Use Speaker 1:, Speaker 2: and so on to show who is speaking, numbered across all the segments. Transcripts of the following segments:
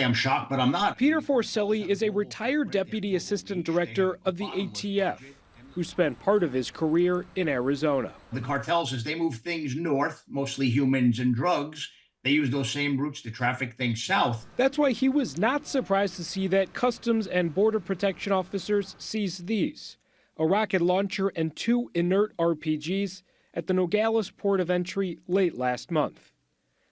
Speaker 1: I'm shocked, but I'm not.
Speaker 2: Peter Forcelli is a retired deputy assistant director of the ATF, who spent part of his career in Arizona.
Speaker 1: The cartels, as they move things north, mostly humans and drugs, they use those same routes to traffic things south.
Speaker 2: That's why he was not surprised to see that Customs and Border Protection officers seized these: a rocket launcher and 2 inert RPGs at the Nogales port of entry late last month.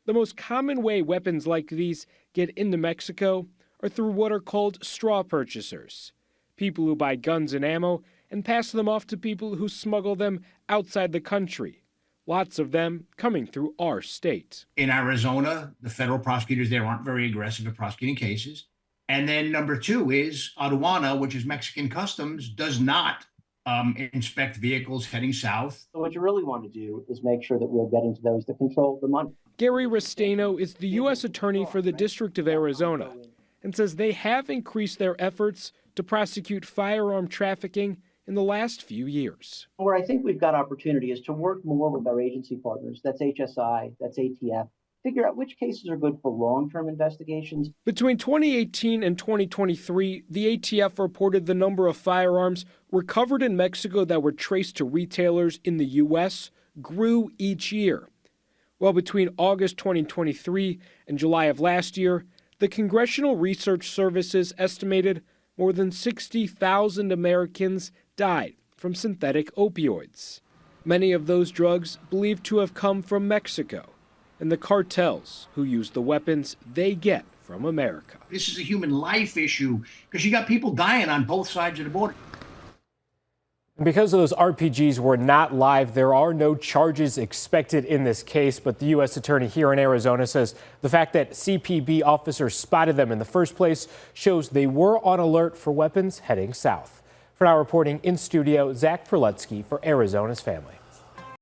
Speaker 2: The most common way weapons like these get into Mexico are through what are called straw purchasers, people who buy guns and ammo and pass them off to people who smuggle them outside the country, lots of them coming through our state.
Speaker 1: In Arizona, the federal prosecutors there aren't very aggressive at prosecuting cases. And then number 2 is aduana, which is Mexican customs, does not inspect vehicles heading south.
Speaker 3: So what you really want to do is make sure that we're getting to those that control the money.
Speaker 2: Gary Restaino is the U.S. Attorney for the District of Arizona and says they have increased their efforts to prosecute firearm trafficking in the last few years.
Speaker 3: Where I think we've got opportunity is to work more with our agency partners. That's HSI, that's ATF. Figure out which cases are good for long-term investigations.
Speaker 2: Between 2018 and 2023, the ATF reported the number of firearms recovered in Mexico that were traced to retailers in the U.S. grew each year. Well, between August 2023 and July of last year, the Congressional Research Services estimated more than 60,000 Americans died from synthetic opioids. Many of those drugs believed to have come from Mexico and the cartels who use the weapons they get from America.
Speaker 1: This is a human life issue because you got people dying on both sides of the border.
Speaker 4: Because those RPGs were not live, there are no charges expected in this case, but the U.S. Attorney here in Arizona says the fact that CPB officers spotted them in the first place shows they were on alert for weapons heading south. For now, reporting in studio, Zach Perletsky for Arizona's Family.